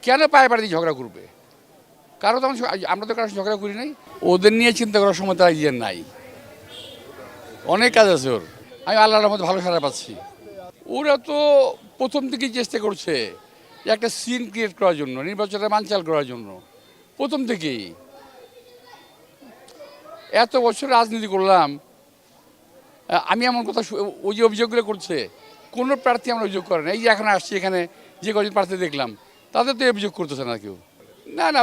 কেন পায়ে পাড়ি দিয়ে ঝগড়া করবে? কারো তখন আমরা তো কারো ঝগড়া করি নাই। ওদের নিয়ে চিন্তা করার সময় তার ইয়ে নাই, অনেক কাজ আছে ওর। আমি আল্লাহর রহমতে ভালো সাড়া পাচ্ছি। ওরা তো প্রথম থেকেই চেষ্টা করছে যে একটা সিন ক্রিয়েট করার জন্য, নির্বাচনে বানচাল করার জন্য। প্রথম থেকেই এত বছর রাজনীতি করলাম, আমি এমন কথা ওই যে অভিযোগগুলো করছে, কোনো প্রার্থী আমরা অভিযোগ করে না। এই যে এখন আসছি এখানে যে কজন প্রার্থী দেখলাম, তাদের তো অভিযোগ করতেছে না কেউ। না না,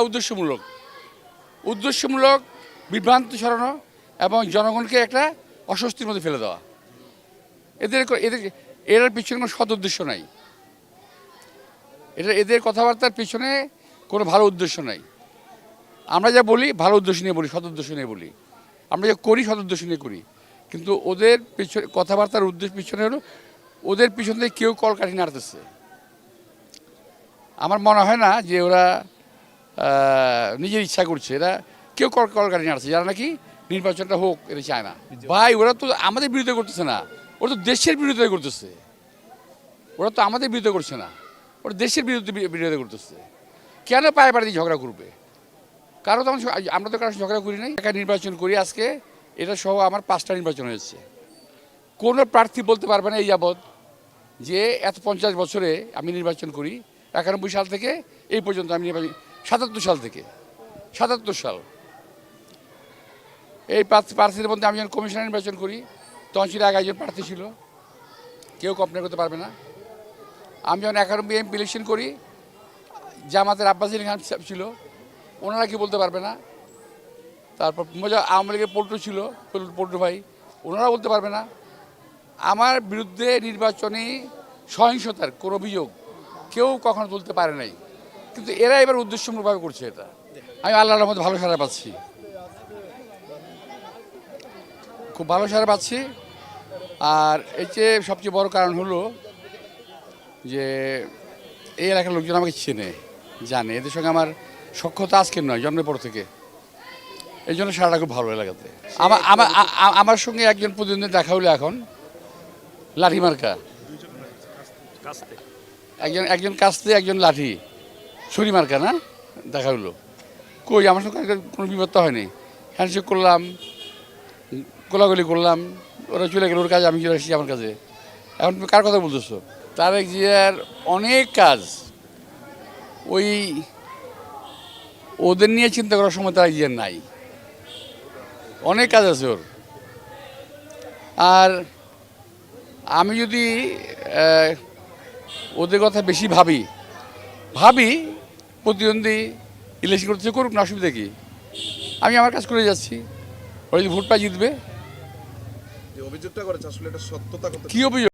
উদ্দেশ্যমূলক বিভ্রান্তি ছড়ানো এবং জনগণকে একটা অস্বস্তির মধ্যে ফেলে দেওয়া। এদের এদের এর পিছনে কোনো সৎ উদ্দেশ্য নাই। এদের কথাবার্তার পিছনে কোনো ভালো উদ্দেশ্য নাই। আমরা যা বলি ভালো উদ্দেশ্য নিয়ে বলি, সৎ উদ্দেশ্য নিয়ে বলি। আমরা যা করি সৎ উদ্দেশ্য নিয়ে করি। কিন্তু ওদের পিছনে কথাবার্তার উদ্দেশ্য পিছনে হলো ওদের পিছন থেকে কেউ কলকাঠি নাড়তেছে। আমার মনে হয় না যে ওরা নিজের ইচ্ছা করছে। এরা কেউ কলকাঠি নাড়ছে, যারা নাকি নির্বাচনটা হোক এটা চায় না। ভাই, ওরা তো আমাদের বিরুদ্ধে করতেছে না, ওরা তো দেশের বিরুদ্ধে করতেছে। ওরা তো আমাদের বিরুদ্ধে করছে না, ওরা দেশের বিরুদ্ধে করতেছে। কেন পায়ে পাড়ি দিয়ে ঝগড়া করবে? কারো তখন আমরা তো কারো ঝগড়া করি নাই। একটা নির্বাচন করি আজকে, এটা সহ আমার 5টা নির্বাচন হয়েছে। কোনো প্রার্থী বলতে পারবে না এই যাবৎ যে এত 50 বছরে আমি নির্বাচন করি, 91 সাল থেকে এই পর্যন্ত আমি নির্বাচন, 77 সাল থেকে 77 সাল। এই প্রার্থীদের মধ্যে আমি যখন কমিশনার নির্বাচন করি তখন ছিল 11 জন প্রার্থী ছিল, কেউ কমপ্লেন করতে পারবে না। আমি যখন 91 এমপি ইলেকশন করি, জামাতের আব্বাস আলী খান ছিল, ওনারা কি বলতে পারবে না। তারপর আওয়ামী লীগের পল্টু ভাই, ওনারা বলতে পারবে না। আমার বিরুদ্ধে নির্বাচনী সহিংসতার কোনো অভিযোগ কেউ কখনো তুলতে পারে নাই, কিন্তু এরা এবার উদ্দেশ্যমূলকভাবে করছে এটা। আমি আল্লাহর রহমতে ভালো সাড়া পাচ্ছি, খুব ভালো সাড়া পাচ্ছি। আর এর চেয়ে সবচেয়ে বড় কারণ হলো যে এই এলাকার লোকজন আমাকে চেনে, জানে, এদের সঙ্গে আমার সখ্যতা আজকের নয়, জন্মের পর থেকে। এই জন্য সারাটা খুব ভালো এলাকাতে। আমার সঙ্গে একজন প্রতিদ্বন্দ্বী দেখা হলো এখন, লাঠি মার্কা, একজন কাস্তে, একজন লাঠি ছুরি মার্কা না, দেখা হলো। কই, আমার সঙ্গে কোনো বিপত্ত হয়নি। হ্যান্ডশেক করলাম, গোলাগুলি করলাম, ওরা চলে গেল ওর কাজে, আমি চলে এসেছি আমার কাছে। এখন তুমি কার কথা বলতেছো? তারেক জিয়ার অনেক কাজ, ওই ওদের নিয়ে চিন্তা করার সময় তারেক জিয়ার নাই, অনেক কাজ আছে ওর। আর আমি যদি ওদের কথা বেশি ভাবি প্রতিদ্বন্দ্বী ইলেকশন করতে করুক না, অসুবিধা কি? আমি আমার কাজ করে যাচ্ছি, ওরা যদি ভোট পায় জিতবে। অভিযোগটা করেছে আসলে এটা সত্যতা কি অভিযোগ?